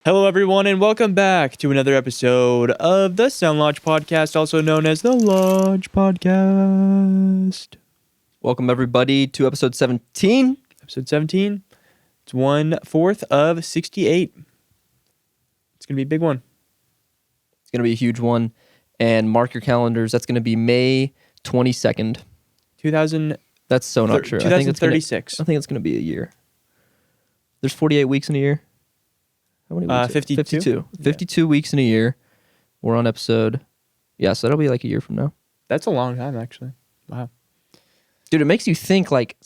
Hello, everyone, and welcome back to another episode of the Sound Lodge Podcast, also known as the Lodge Podcast. Welcome, everybody, to episode 17. Episode 17. It's 1/4 of 68. It's going to be a big one. It's going to be a huge one. And mark your calendars. That's going to be May 22nd. 2000. That's so not sure. 2036. I think it's going to be a year. There's 48 weeks in a year. How many weeks? 52. 52. 52 weeks in a year. We're on episode. Yeah, so that'll be like a year from now. That's a long time, actually. Wow. Dude, it makes you think like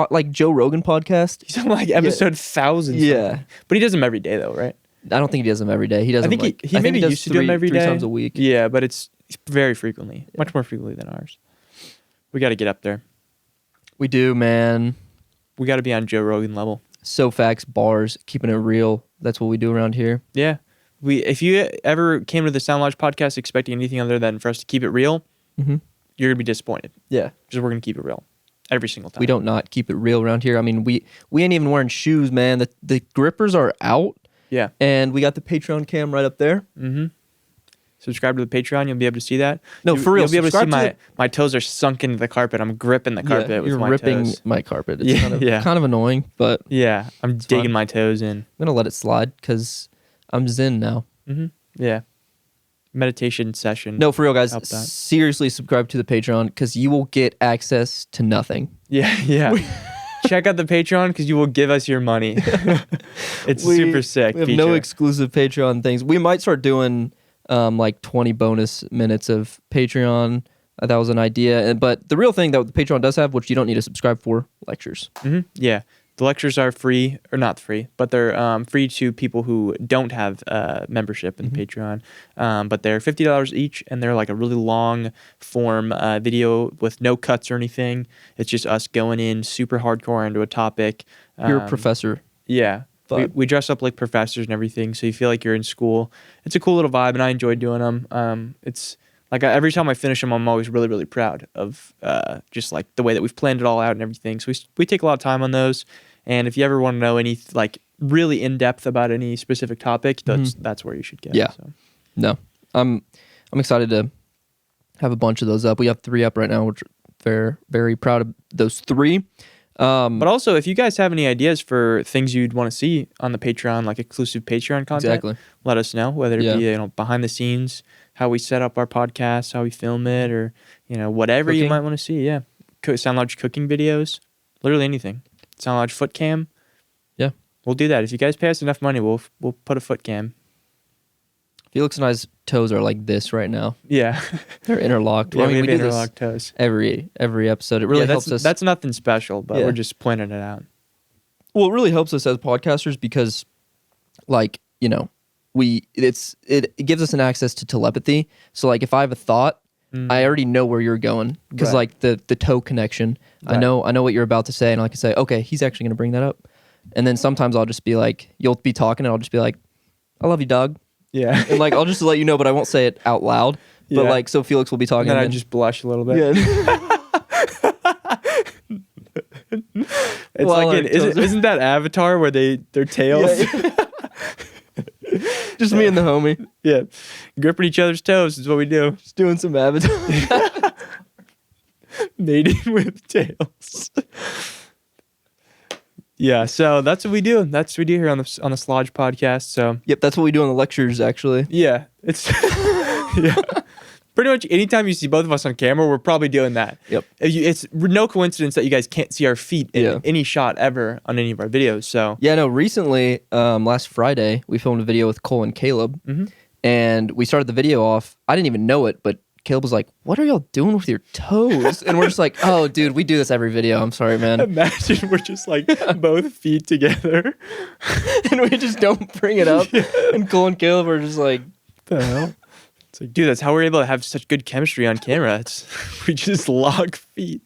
like Joe Rogan podcast. He's on like episode 1,000. Yeah. But he does them every day, though, right? I don't think he does them every day. He does. I think them he maybe does used to do them every three day. times a week. Yeah, but it's very frequently. Much more frequently than ours. We got to get up there. We do, man. We got to be on Joe Rogan level. So facts, bars, keeping it real. That's what we do around here. Yeah. If you ever came to the Sound Lodge podcast expecting anything other than for us to keep it real, you're going to be disappointed. Yeah. Because we're going to keep it real every single time. We don't not keep it real around here. I mean, we ain't even wearing shoes, man. The grippers are out. Yeah. And we got the Patreon cam right up there. Mm-hmm. Subscribe to the Patreon. You'll be able to see that. No, for real. You'll be able to see my toes are sunk into the carpet. I'm gripping the carpet with my ripping toes. my carpet. It's kind of annoying, but yeah, I'm digging my toes in. I'm going to let it slide because I'm zen now. Mm-hmm. Yeah. Meditation session. No, for real, guys. Seriously, subscribe to the Patreon because you will get access to nothing. Yeah. Check out the Patreon because you will give us your money. It's super sick. We have no exclusive Patreon things. We might start doing like 20 bonus minutes of Patreon. That was an idea. But the real thing that the Patreon does have, which you don't need to subscribe for, lectures. Mm-hmm. Yeah. The lectures are free, or not free, but they're free to people who don't have membership in the Patreon. But they're $50 each, and they're like a really long form video with no cuts or anything. It's just us going in super hardcore into a topic. You're a professor. Yeah. We dress up like professors and everything, so you feel like you're in school. It's a cool little vibe, and I enjoy doing them. It's like every time I finish them, I'm always really, really proud of just like the way that we've planned it all out and everything. So we take a lot of time on those. And if you ever want to know any like really in depth about any specific topic, that's where you should go. Yeah. So. No, I'm excited to have a bunch of those up. We have 3 up right now, which very, very proud of those 3. But also, if you guys have any ideas for things you'd want to see on the Patreon, like exclusive Patreon content, let us know. Whether it be behind the scenes, how we set up our podcast, how we film it, or whatever you might want to see. Yeah, Sound Lodge cooking videos, literally anything. Sound Lodge foot cam. Yeah, we'll do that. If you guys pay us enough money, we'll put a foot cam. Felix and I's toes are like this right now. Yeah, they're interlocked. Yeah, we do interlocked toes every episode. It really helps us. That's nothing special, but we're just pointing it out. Well, it really helps us as podcasters because, like it gives us an access to telepathy. So like if I have a thought, I already know where you're going because like the toe connection. Right. I know what you're about to say, and I can say, okay, he's actually gonna bring that up. And then sometimes I'll just be like, you'll be talking, and I'll just be like, I love you, dog. Yeah. And like I'll just let you know, but I won't say it out loud. Yeah. But like so Felix will be talking, and then I just blush a little bit. Yeah. It's like isn't that Avatar where their tails? Yeah. Just me and the homie. Yeah. Gripping each other's toes is what we do. Just doing some Avatar. Mating with tails. Yeah, so that's what we do. That's what we do here on the Slodge podcast. So yep, that's what we do on the lectures actually. Yeah. It's yeah. Pretty much anytime you see both of us on camera, we're probably doing that. Yep. It's no coincidence that you guys can't see our feet in any shot ever on any of our videos. So yeah, no. Recently, last Friday, we filmed a video with Cole and Caleb, and we started the video off. I didn't even know it, but Caleb was like, "What are y'all doing with your toes?" And we're just like, "Oh, dude, we do this every video. I'm sorry, man." Imagine we're just like both feet together, and we just don't bring it up. Yeah. And Cole and Caleb are just like, "The hell." It's like, dude, that's how we're able to have such good chemistry on camera. We just lock feet.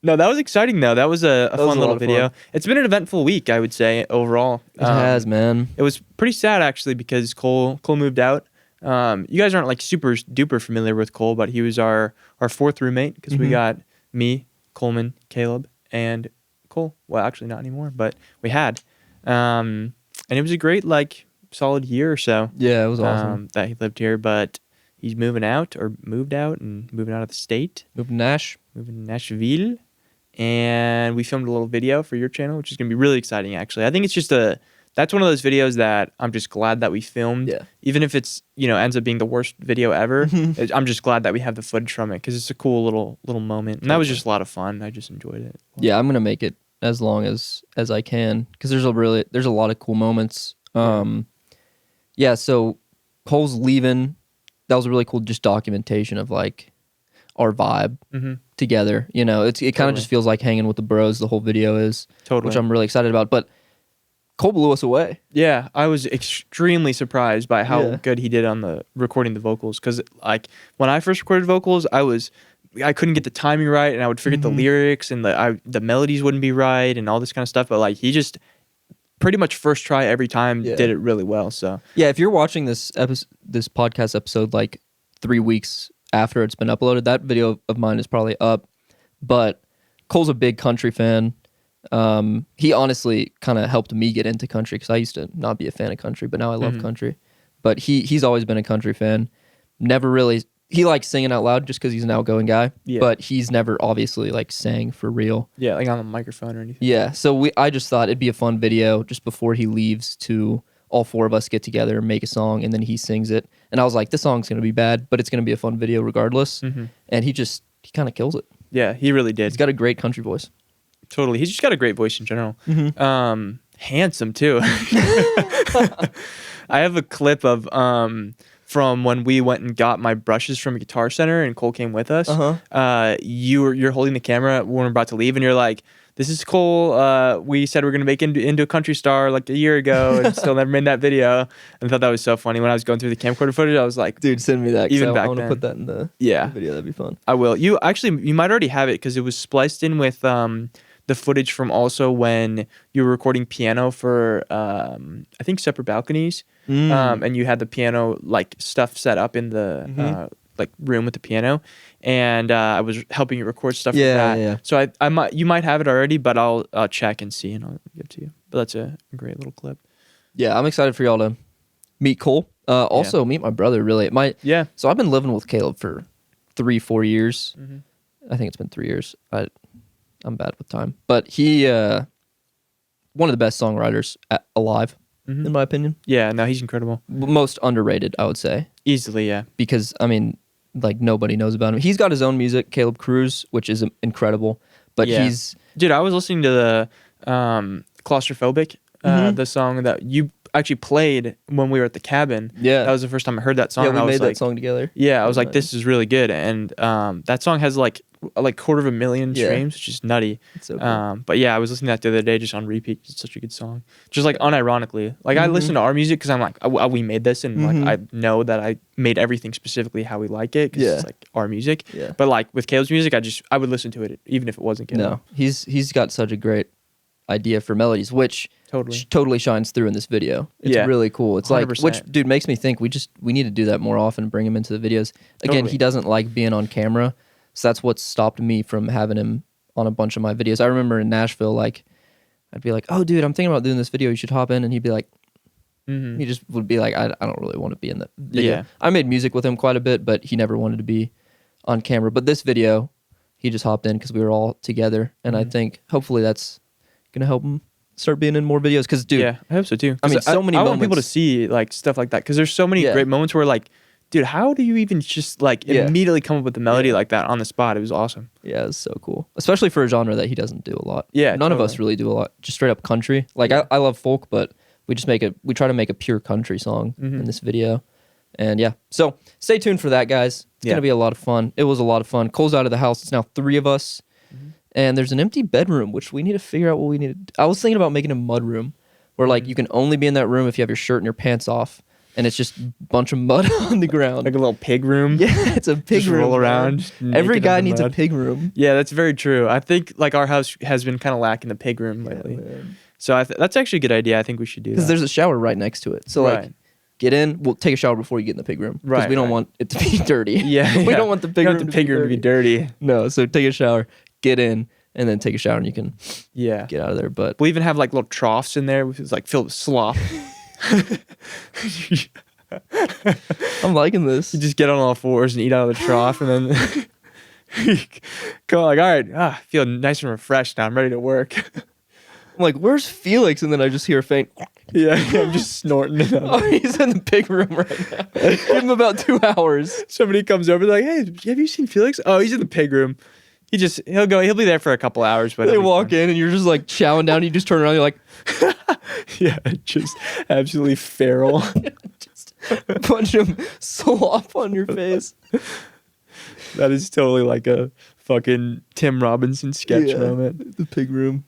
No, that was exciting though. That was a fun little video. It's been an eventful week, I would say, overall. It has, man. It was pretty sad actually because Cole moved out. You guys aren't like super duper familiar with Cole, but he was our 4th roommate because we got me, Coleman, Caleb, and Cole. Well, actually not anymore, but we had. And it was a great, like, solid year or so. Yeah, it was awesome. That he lived here, but he's moved out and moving out of the state. Moving Moving to Nashville. And we filmed a little video for your channel, which is going to be really exciting, actually. I think it's just that's one of those videos that I'm just glad that we filmed. Yeah. Even if it's, ends up being the worst video ever, I'm just glad that we have the footage from it because it's a cool little moment. And that was just a lot of fun. I just enjoyed it. Yeah, I'm going to make it as long as I can because there's a lot of cool moments. Yeah, so Cole's leaving. That was a really cool just documentation of like our vibe together. It kind of just feels like hanging with the bros. The whole video is which I'm really excited about. But Cole blew us away. Yeah, I was extremely surprised by how good he did on the recording the vocals. Because like when I first recorded vocals, I couldn't get the timing right, and I would forget the lyrics, and the melodies wouldn't be right, and all this kind of stuff. But like he just pretty much first try every time did it really well. So yeah, if you're watching this podcast episode like 3 weeks after it's been uploaded, that video of mine is probably up. But Cole's a big country fan. He honestly kind of helped me get into country because I used to not be a fan of country, but now I love country. But he's always been a country fan. Never really. He likes singing out loud just because he's an outgoing guy. Yeah. But he's never obviously like sang for real. Yeah, like on the microphone or anything. Yeah. So I just thought it'd be a fun video just before he leaves to all four of us get together and make a song, and then he sings it. And I was like, this song's gonna be bad, but it's gonna be a fun video regardless. And he kind of kills it. Yeah, he really did. He's got a great country voice. Totally. He's just got a great voice in general. Handsome too. I have a clip of from when we went and got my brushes from Guitar Center and Cole came with us. You're holding the camera when we're about to leave and you're like, this is Cole. We said we're going to make into a country star like a year ago and still never made that video. And I thought that was so funny. When I was going through the camcorder footage, I was like, dude, send me that. Even back I want to then. put that in the video. That'd be fun. I will. You might already have it because it was spliced in with the footage from also when you were recording piano for I think Separate Balconies. And you had the piano like stuff set up in the like room with the piano, and I was helping you record stuff with that. Yeah. So you might have it already, but I'll check and see and I'll give it to you. But that's a great little clip. Yeah, I'm excited for y'all to meet Cole. Also meet my brother. Really, So I've been living with Caleb for 3-4 years. I think it's been 3 years. I'm bad with time, but he one of the best songwriters alive. In my opinion. Yeah, no, he's incredible. Most underrated, I would say. Easily, yeah. Because, I mean, like, nobody knows about him. He's got his own music, Caleb Cruz, which is incredible. But he's... Dude, I was listening to the Claustrophobic, the song that you actually played when we were at the cabin. Yeah. That was the first time I heard that song. Yeah, we made that song together. Yeah, I was like, this is really good. And that song has like 250,000 streams, which is nutty. It's so cool. But yeah, I was listening to that the other day just on repeat. It's such a good song. Just like unironically. Like I listen to our music because I'm like, we made this and like I know that I made everything specifically how we like it because it's like our music. Yeah. But like with Caleb's music, I would listen to it even if it wasn't Caleb. No, he's got such a great idea for melodies, which totally shines through in this video. It's really cool. It's 100%. Like, which dude makes me think we need to do that more often, bring him into the videos. Again, he doesn't like being on camera. So that's what stopped me from having him on a bunch of my videos. I remember in Nashville, like, I'd be like, oh, dude, I'm thinking about doing this video. You should hop in. And he'd be like, he just would be like, I don't really want to be in that video. Yeah. I made music with him quite a bit, but he never wanted to be on camera. But this video, he just hopped in because we were all together. And I think hopefully that's going to help him start being in more videos. Because, dude. Yeah, I hope so too. I mean, so many moments. I want people to see like stuff like that because there's so many great moments where like, dude, how do you even just like immediately come up with a melody like that on the spot? It was awesome. Yeah, it was so cool. Especially for a genre that he doesn't do a lot. Yeah, none of us really do a lot. Just straight up country. Like I love folk, but we try to make a pure country song in this video. And yeah, so stay tuned for that, guys. It's gonna be a lot of fun. It was a lot of fun. Cole's out of the house. It's now 3 of us, and there's an empty bedroom, which we need to figure out what we need to do. I was thinking about making a mud room, where like you can only be in that room if you have your shirt and your pants off. And it's just a bunch of mud on the ground. Like a little pig room. Yeah, it's a pig room. Roll around. Every guy needs a pig room. Yeah, that's very true. I think like our house has been kind of lacking the pig room lately. So that's actually a good idea. I think we should do that. Because there's a shower right next to it. So like, get in. We'll take a shower before you get in the pig room. Because we don't want it to be dirty. We don't want the pig room to be dirty. dirty. No, so take a shower, get in, and then take a shower and you can Yeah. get out of there. But We'll even have like little troughs in there, which is like filled with slop. I'm liking this. You just get on all fours and eat out of the trough, and then you go like, all right, I feel nice and refreshed now. I'm ready to work. I'm like, where's Felix? And then I just hear a faint. Yeah, I'm just snorting it Oh, out. he's in the big room right now. Give him about 2 hours. Somebody comes over like, hey, have you seen Felix? Oh, he's in the pig room. He'll be there for a couple hours, but They walk in and you're just like chowing down. You just turn around. You're like, yeah, just absolutely feral. just a bunch of slop on your face. That is totally like a fucking Tim Robinson sketch moment. The pig room.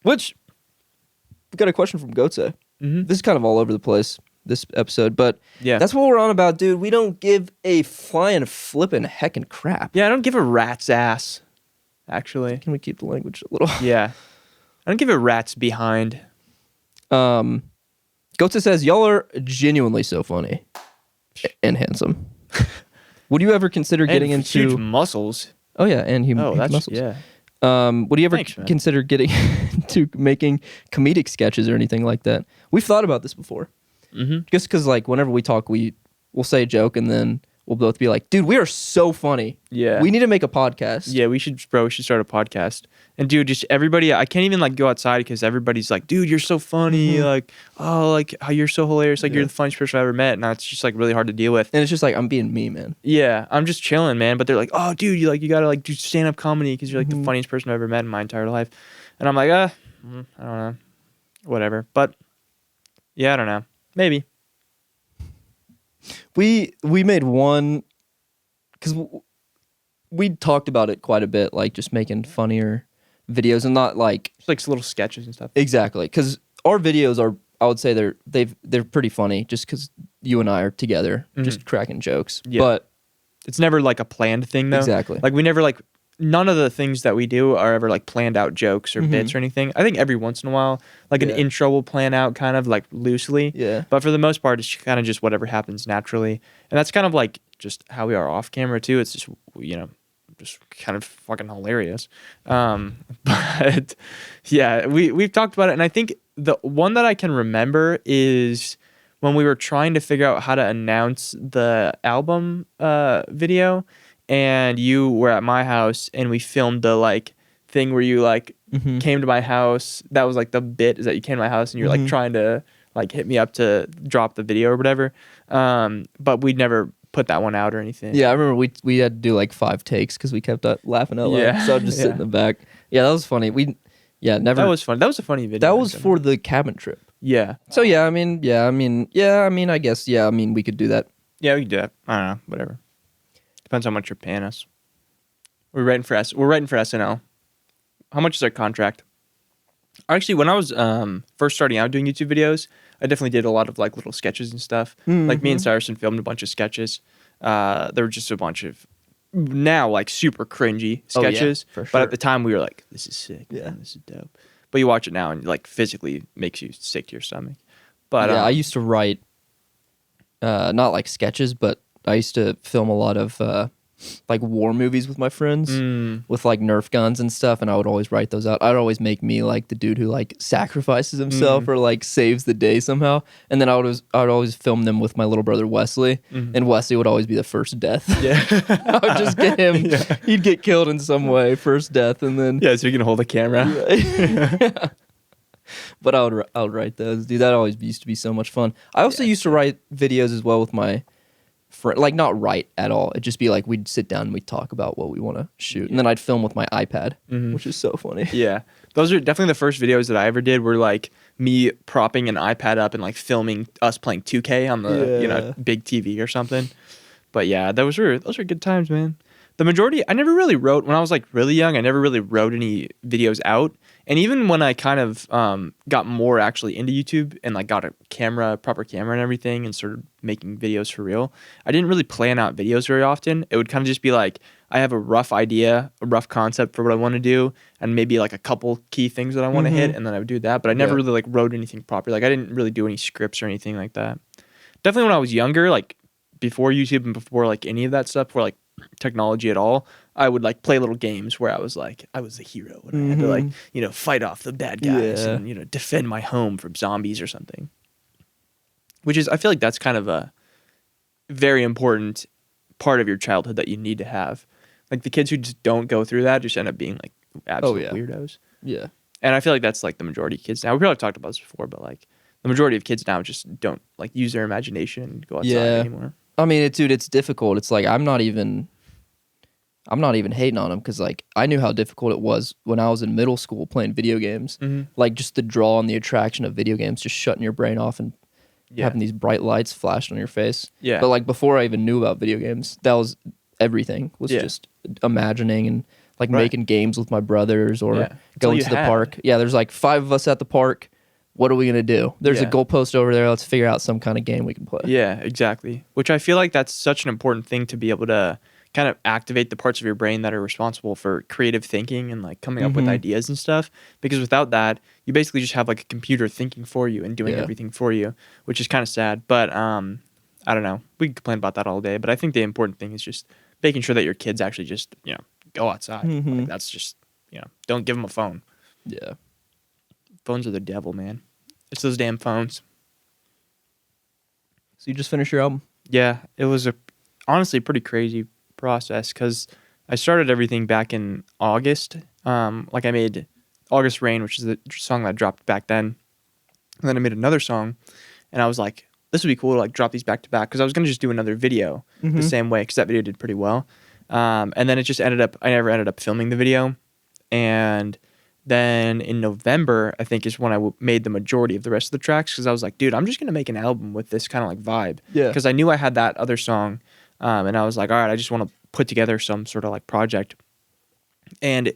Which we got a question from Götze. This is kind of all over the place, this episode, but Yeah, that's what we're on about, dude. We don't give a flying flipping heckin' crap. yeah. I don't give a rat's ass. Actually, Can we keep the language a little? yeah, I don't give a rat's behind. Götze says, y'all are genuinely so funny and handsome. Would you ever consider getting And into... huge muscles. Oh, yeah, and huge That's muscles. yeah. Would you ever Thanks, man. consider getting into making comedic sketches or anything like that? We've thought about this before. Just because, like, whenever we talk, we'll say a joke and then we'll both be like, dude, we are so funny. Yeah. We need to make a podcast. Yeah, we should start a podcast. And dude, just everybody, I can't even like go outside because everybody's like, dude, you're so funny. Like, oh, like how you're so hilarious. Like you're the funniest person I've ever met. And it's just like really hard to deal with. And it's just like, I'm being me, man. Yeah, I'm just chilling, man. But they're like, oh, dude, you gotta like do stand up comedy because you're like the funniest person I've ever met in my entire life. And I'm like, I don't know, whatever. But yeah, I don't know, maybe. We made one because we talked about it quite a bit, like just making funnier videos and not like Just like little sketches and stuff. exactly because our videos are, I would say they're pretty funny just because you and I are together just cracking jokes. Yeah. But It's never like a planned thing though. exactly, Like we never like none of the things that we do are ever like planned out jokes or bits or anything. I think every once in a while, like an intro will plan out kind of like loosely. yeah. But for the most part, it's kind of just whatever happens naturally. And that's kind of like just how we are off camera too. It's just, just kind of fucking hilarious. But yeah, we've talked about it. And I think the one that I can remember is when we were trying to figure out how to announce the album video. And you were at my house and we filmed the like thing where you like came to my house. That was like the bit, is that you came to my house and you're like trying to like hit me up to drop the video or whatever. But we'd never put that one out or anything. Yeah, I remember we had to do like 5 takes because we kept laughing out loud. Yeah. So I'd just sit in the back. Yeah, that was funny. Never. That was fun. That was a funny video. That was for the cabin trip. Yeah. So I guess we could do that. Yeah, we could do that. I don't know. Whatever. Depends how much you're paying us. We're writing for SNL. How much is our contract? Actually, when I was first starting out doing YouTube videos, I definitely did a lot of like little sketches and stuff. Like me and Cyrus filmed a bunch of sketches. There were just a bunch of now like super cringy sketches. For sure. But at the time we were like, this is sick. Yeah. Man, this is dope. But you watch it now and like physically makes you sick to your stomach. But I used to write not like sketches, but I used to film a lot of like war movies with my friends with like Nerf guns and stuff, and I would always write those out. I'd always make me like the dude who like sacrifices himself or like saves the day somehow, and then I would always film them with my little brother Wesley, and Wesley would always be the first death. yeah. I would just get him. Yeah. He'd get killed in some way, first death, and then Yeah, so you can hold a camera. But I would write those, dude. That always used to be so much fun. I also used to write videos as well with my friend, like not write at all. It'd just be like we'd sit down and we'd talk about what we want to shoot, and then I'd film with my iPad, which is so funny. Yeah, those are definitely the first videos that I ever did. Were like me propping an iPad up and like filming us playing 2K on the big TV or something. But yeah, those were good times, man. The majority, I never really wrote when I was like really young. I never really wrote any videos out. And even when I kind of got more actually into YouTube and like got a proper camera and everything and started making videos for real, I didn't really plan out videos very often. It would kind of just be like, I have a rough idea, a rough concept for what I want to do, and maybe like a couple key things that I want to hit, and then I would do that. But I never really like wrote anything proper. Like I didn't really do any scripts or anything like that. Definitely when I was younger, like before YouTube and before like any of that stuff, before like technology at all, I would like play little games where I was the hero and I had to like fight off the bad guys Yeah. and defend my home from zombies or something. Which is, I feel like that's kind of a very important part of your childhood that you need to have. Like the kids who just don't go through that just end up being like absolute weirdos. Yeah. And I feel like that's like the majority of kids now. We probably talked about this before, but like the majority of kids now just don't like use their imagination and go outside anymore. I mean, it's difficult. It's like I'm not even hating on them because like I knew how difficult it was when I was in middle school playing video games. Like just the draw and the attraction of video games, just shutting your brain off and having these bright lights flashed on your face. Yeah. But like before I even knew about video games, that was everything. Was just imagining and like making games with my brothers or going to the park. Yeah, there's like 5 of us at the park. What are we gonna do? There's a goalpost over there. Let's figure out some kind of game we can play. Yeah, exactly. Which I feel like that's such an important thing to be able to kind of activate the parts of your brain that are responsible for creative thinking and like coming up with ideas and stuff. Because without that, you basically just have like a computer thinking for you and doing everything for you, which is kind of sad. But I don't know. We can complain about that all day. But I think the important thing is just making sure that your kids actually just go outside. Like that's just don't give them a phone. Yeah. Phones are the devil, man. It's those damn phones. So you just finished your album? Yeah, it was honestly pretty crazy process because I started everything back in August. Like I made August Rain, which is the song that I dropped back then. And then I made another song and I was like, this would be cool to like drop these back to back because I was going to just do another video the same way because that video did pretty well. And then it just I never ended up filming the video. And then in November, I think is when I made the majority of the rest of the tracks because I was like, dude, I'm just going to make an album with this kind of like vibe. Yeah. Because I knew I had that other song. And I was like, all right, I just want to put together some sort of like project. And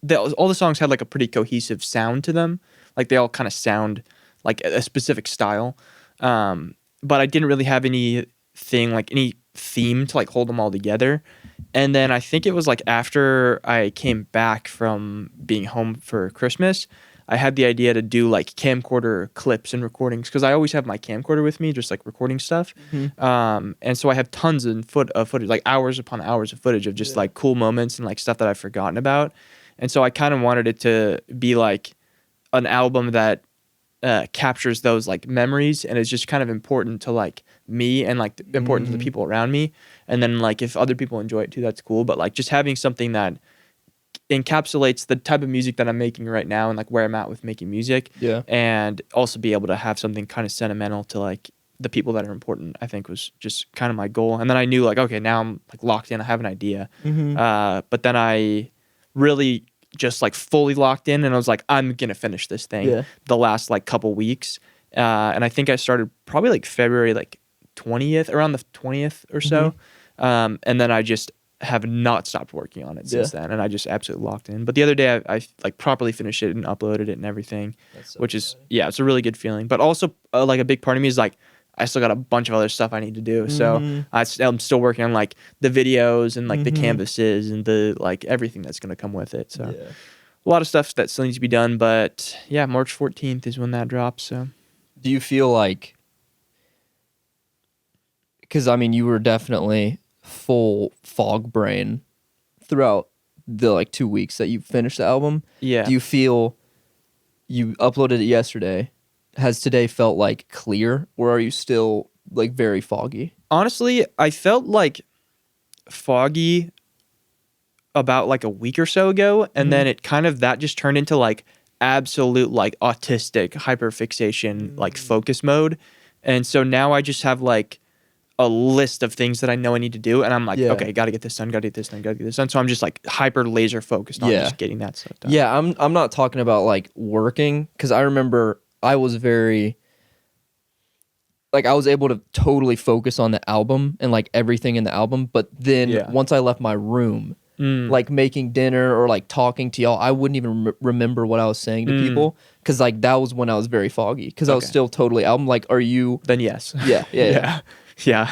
all the songs had like a pretty cohesive sound to them. Like they all kind of sound like a specific style. But I didn't really have anything like any theme to like hold them all together. And then I think it was like after I came back from being home for Christmas, I had the idea to do like camcorder clips and recordings because I always have my camcorder with me, just like recording stuff. And so I have tons of footage, like hours upon hours of footage of just like cool moments and like stuff that I've forgotten about. And so I kind of wanted it to be like an album that captures those like memories and is just kind of important to like me and like important to the people around me. And then like if other people enjoy it too, that's cool. But like just having something that encapsulates the type of music that I'm making right now and like where I'm at with making music. Yeah. And also be able to have something kind of sentimental to like the people that are important, I think was just kind of my goal. And then I knew like, okay, now I'm like locked in. I have an idea. But then I really just like fully locked in and I was like, I'm going to finish this thing the last like couple weeks. And I think I started probably like February, like 20th, around the 20th or so. And then I just have not stopped working on it since then. And I just absolutely locked in. But the other day I like properly finished it and uploaded it and everything, which is, it's a really good feeling. But also like a big part of me is like, I still got a bunch of other stuff I need to do. So I'm still working on like the videos and like the canvases and the like everything that's going to come with it. So a lot of stuff that still needs to be done. But yeah, March 14th is when that drops. So do you feel like, because I mean, you were definitely full fog brain throughout the like 2 weeks that you finished the album. Yeah. Do you feel you uploaded it yesterday? Has today felt like clear or are you still like very foggy? Honestly, I felt like foggy about like a week or so ago. And then it kind of, that just turned into like absolute like autistic hyperfixation, like focus mode. And so now I just have like a list of things that I know I need to do. And I'm like, okay, got to get this done, got to get this done, got to get this done. So I'm just like hyper laser focused on just getting that stuff done. Yeah, I'm not talking about like working because I remember I was very, like, I was able to totally focus on the album and, like, everything in the album. But then once I left my room, like, making dinner or, like, talking to y'all, I wouldn't even remember what I was saying to people. Because, like, that was when I was very foggy. Because I was still totally album. Like, are you... Then yes. Yeah.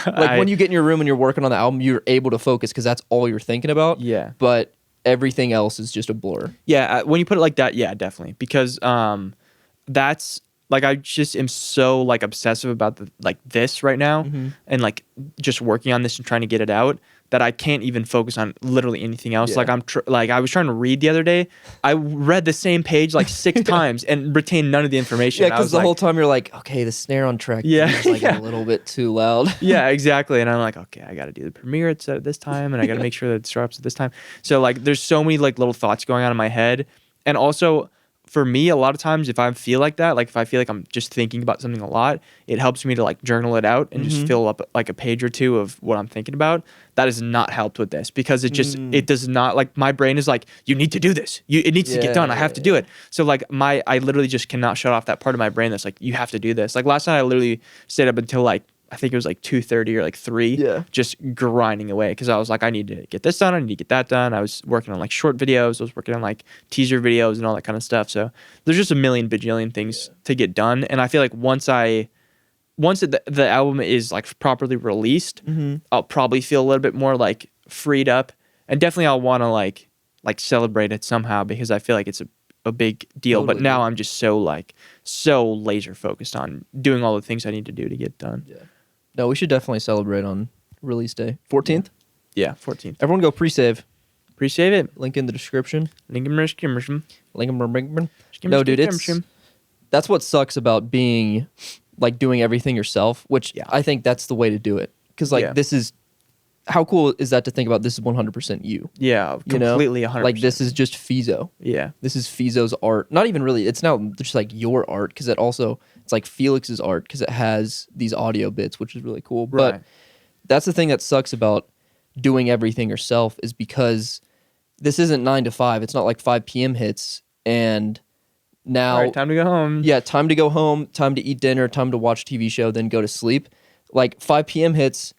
Like, when you get in your room and you're working on the album, you're able to focus because that's all you're thinking about. Yeah. But everything else is just a blur. Yeah, when you put it like that, yeah, definitely. Because... that's like I just am so like obsessive about this right now, and like just working on this and trying to get it out, that I can't even focus on literally anything else. Yeah. Like I was trying to read the other day. I read the same page like 6 times and retained none of the information. Yeah, because the whole time you're like, okay, the snare on track is like a little bit too loud. Yeah, exactly. And I'm like, okay, I got to do the premiere at this time, and I got to make sure that it starts at this time. So like, there's so many like little thoughts going on in my head, and also for me, a lot of times if I feel like that, like if I feel like I'm just thinking about something a lot, it helps me to like journal it out and just fill up like a page or two of what I'm thinking about. That has not helped with this, because it just it does not, like my brain is like, you need to do this. It needs to get done. I have to do it. So like I literally just cannot shut off that part of my brain that's like, you have to do this. Like last night I literally stayed up until like, I think it was like 2:30 or like 3, just grinding away, because I was like, I need to get this done, I need to get that done. I was working on like short videos, I was working on like teaser videos and all that kind of stuff. So there's just a million bajillion things to get done, and I feel like once the album is like properly released, I'll probably feel a little bit more like freed up, and definitely I'll want to like celebrate it somehow, because I feel like it's a big deal. Totally. But now I'm just so laser focused on doing all the things I need to do to get done. Yeah. No, we should definitely celebrate on release day. 14th? Yeah, 14th. Everyone go pre-save. Pre-save it. Link in the description. Link in the description. No, dude, that's what sucks about being, like, doing everything yourself, which I think that's the way to do it. Because, like, this is, how cool is that to think about this is 100% you? Yeah, completely 100%. Like, this is just Fizo. Yeah. This is Fizo's art. Not even really, it's now just, like, your art, because it also, it's like Felix's art, because it has these audio bits, which is really cool. Right. But that's the thing that sucks about doing everything yourself, is because this isn't 9 to 5. It's not like 5 p.m. hits, and now... All right, time to go home. Yeah, time to go home, time to eat dinner, time to watch a TV show, then go to sleep. Like, 5 p.m. hits,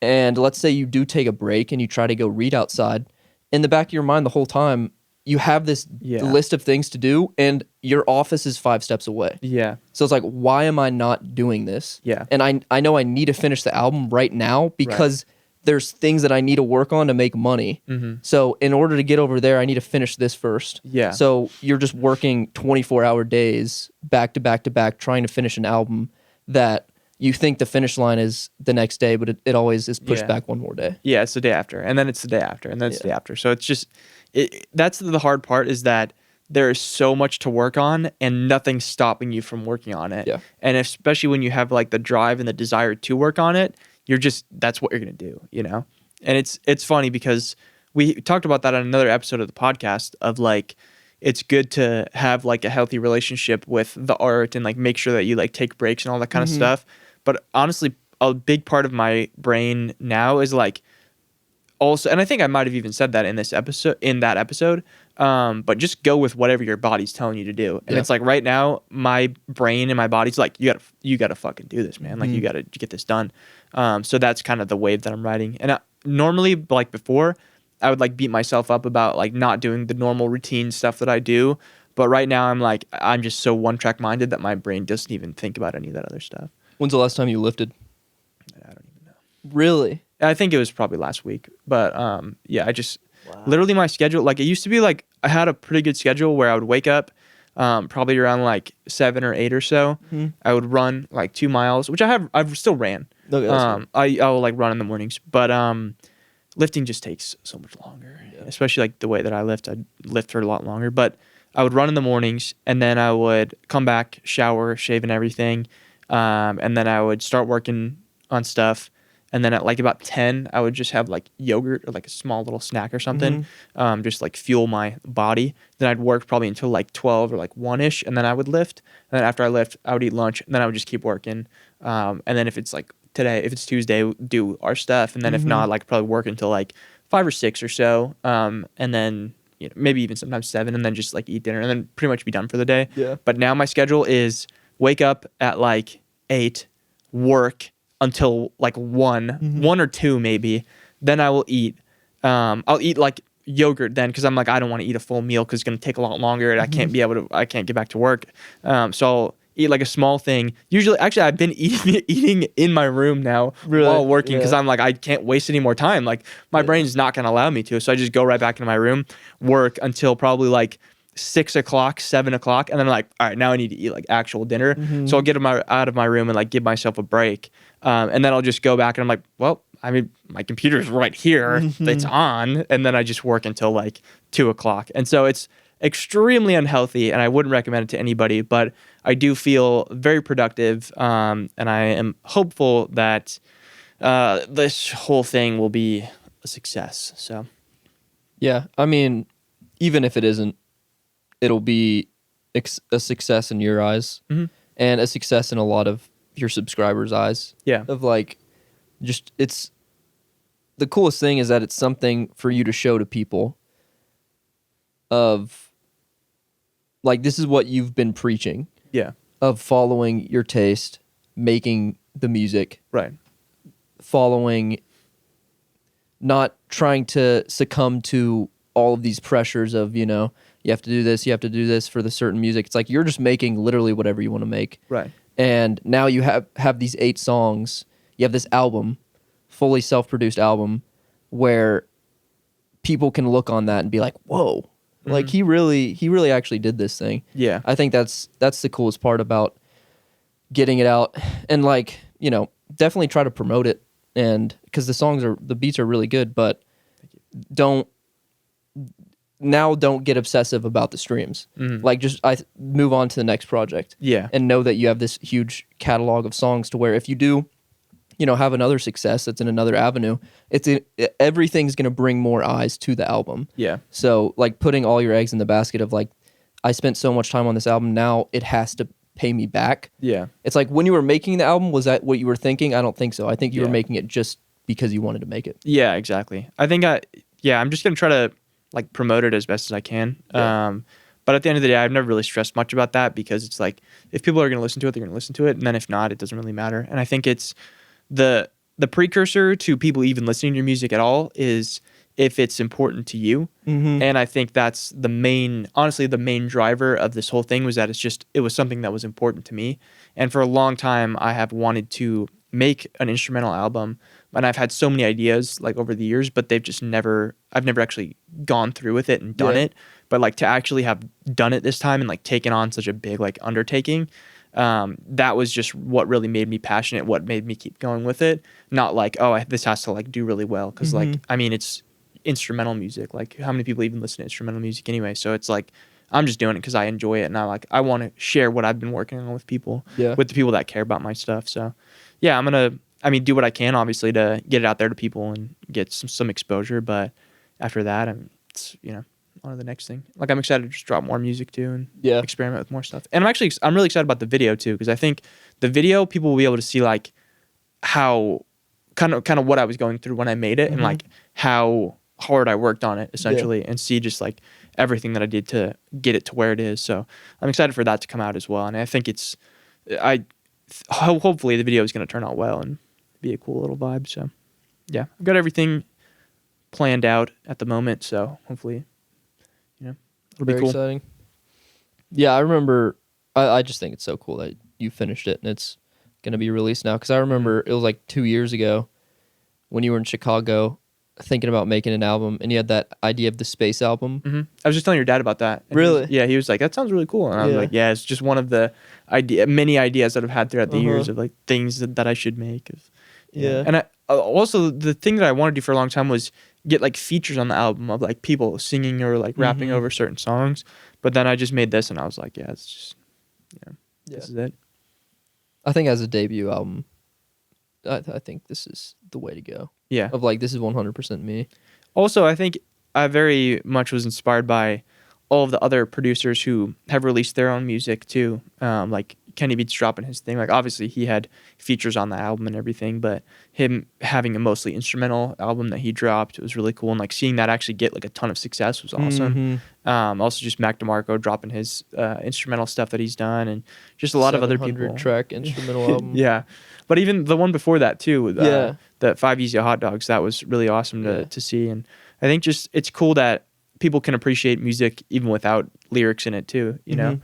and let's say you do take a break and you try to go read outside. In the back of your mind the whole time, you have this list of things to do, and your office is 5 steps away. Yeah. So it's like, why am I not doing this? Yeah. And I know I need to finish the album right now, because there's things that I need to work on to make money. So in order to get over there, I need to finish this first. Yeah. So you're just working 24-hour days back to back to back, trying to finish an album that you think the finish line is the next day, but it always is pushed back one more day. Yeah, it's the day after, and then it's the day after, and then it's the day after. So it's just, that's the hard part, is that there is so much to work on, and nothing's stopping you from working on it. Yeah. And especially when you have like the drive and the desire to work on it, that's what you're gonna do, you know? And it's funny, because we talked about that on another episode of the podcast, of like, it's good to have like a healthy relationship with the art, and like make sure that you like take breaks and all that kind of stuff. But honestly, a big part of my brain now is like, also, and I think I might have even said that in that episode, but just go with whatever your body's telling you to do. And it's like, right now, my brain and my body's like, you gotta fucking do this, man. Like, you gotta get this done. So that's kind of the wave that I'm riding. And normally, like before, I would like beat myself up about like not doing the normal routine stuff that I do. But right now I'm just so one track minded that my brain doesn't even think about any of that other stuff. When's the last time you lifted? I don't even know. Really? I think it was probably last week. But I just literally my schedule, like it used to be like I had a pretty good schedule where I would wake up probably around like 7 or 8 or so. I would run like 2 miles, which I've still ran. Okay, I'll like run in the mornings, but lifting just takes so much longer, especially like the way that I lift for a lot longer. But I would run in the mornings, and then I would come back, shower, shave and everything. And then I would start working on stuff. And then at like about 10, I would just have like yogurt or like a small little snack or something, just like fuel my body. Then I'd work probably until like 12 or like 1-ish, and then I would lift. And then after I lift, I would eat lunch, and then I would just keep working. And then if it's like today, if it's Tuesday, do our stuff. And then if not, like probably work until like 5 or 6 or so. And then, you know, maybe even sometimes 7, and then just like eat dinner and then pretty much be done for the day. Yeah. But now my schedule is wake up at like 8, work until like 1 or 2 maybe. Then I will eat. I'll eat like yogurt then, because I'm like, I don't want to eat a full meal because it's going to take a lot longer, and I can't get back to work. So I'll eat like a small thing. Usually, actually, I've been eating in my room now while working, because I'm like, I can't waste any more time. Like my brain's not going to allow me to. So I just go right back into my room, work until probably like 6 o'clock, 7 o'clock, and then I'm like, all right, now I need to eat like actual dinner. So I'll get out of my room and like give myself a break, and then I'll just go back and I'm like, well, I mean, my computer's right here, it's on, and then I just work until like 2 o'clock, and so it's extremely unhealthy, and I wouldn't recommend it to anybody. But I do feel very productive, and I am hopeful that this whole thing will be a success. So Yeah, I mean, even if it isn't, it'll be a success in your eyes and a success in a lot of your subscribers' eyes. Yeah. Of like, just it's the coolest thing is that it's something for you to show to people of like, this is what you've been preaching. Yeah. Of following your taste, making the music, Right. following, not trying to succumb to all of these pressures of, you know, you have to do this for the certain music. It's like you're just making literally whatever you want to make. Right. And now you have these 8 songs. You have this album, fully self-produced album, where people can look on that and be like, "Whoa, like he really actually did this thing." Yeah. I think that's the coolest part about getting it out, and like, you know, definitely try to promote it, and because the beats are really good, but don't get obsessive about the streams. Like, just move on to the next project. Yeah. And know that you have this huge catalog of songs to where if you do, you know, have another success that's in another avenue, everything's going to bring more eyes to the album. Yeah. So like putting all your eggs in the basket of like, I spent so much time on this album, now it has to pay me back. Yeah. It's like, when you were making the album, was that what you were thinking? I don't think so. I think you were making it just because you wanted to make it. Yeah, exactly. I think I'm just going to try to like promote it as best as I can. Yeah. But at the end of the day, I've never really stressed much about that, because it's like, if people are going to listen to it, they're going to listen to it. And then if not, it doesn't really matter. And I think it's the precursor to people even listening to your music at all is if it's important to you. And I think that's honestly, the main driver of this whole thing was that it was something that was important to me. And for a long time, I have wanted to make an instrumental album, and I've had so many ideas like over the years, but I've never actually gone through with it and done it. But like, to actually have done it this time and like taken on such a big like undertaking, that was just what really made me passionate, what made me keep going with it. Not like, oh, this has to like do really well, because like, I mean, it's instrumental music. Like, how many people even listen to instrumental music anyway? So it's like, I'm just doing it because I enjoy it, and I want to share what I've been working on with people, with the people that care about my stuff. So yeah, I'm gonna do what I can, obviously, to get it out there to people and get some exposure. But after that, it's, you know, on to the next thing. Like, I'm excited to just drop more music too and experiment with more stuff. And I'm really excited about the video too, because I think the video, people will be able to see like how kind of what I was going through when I made it, and like how hard I worked on it essentially, and see just like everything that I did to get it to where it is. So I'm excited for that to come out as well. And I think hopefully the video is going to turn out well and be a cool little vibe. So yeah, I've got everything planned out at the moment. So hopefully, you know, it'll be Very cool. exciting. Yeah, I remember. I just think it's so cool that you finished it and it's going to be released now. Because I remember it was like 2 years ago when you were in Chicago thinking about making an album, and you had that idea of the space album. I was just telling your dad about that. And Really? He was like, that sounds really cool. And I was like, yeah, it's just one of the many ideas that I've had throughout the years of like things that I should make. Yeah. And also the thing that I wanted to do for a long time was get like features on the album of like people singing or like rapping over certain songs. But then I just made this, and I was like, yeah, it's just, this is it. I think as a debut album, I think this is the way to go. Yeah. Of like, this is 100% me. Also, I think I very much was inspired by all of the other producers who have released their own music too. Like Kenny Beats dropping his thing. Like, obviously he had features on the album and everything, but him having a mostly instrumental album that he dropped, it was really cool. And like seeing that actually get like a ton of success was awesome. Also just Mac DeMarco dropping his instrumental stuff that he's done, and just a lot of other people. 700-track instrumental album. Yeah. But even the one before that too, that 5 Easy Hot Dogs, that was really awesome to see. And I think just it's cool that people can appreciate music even without lyrics in it too, you know?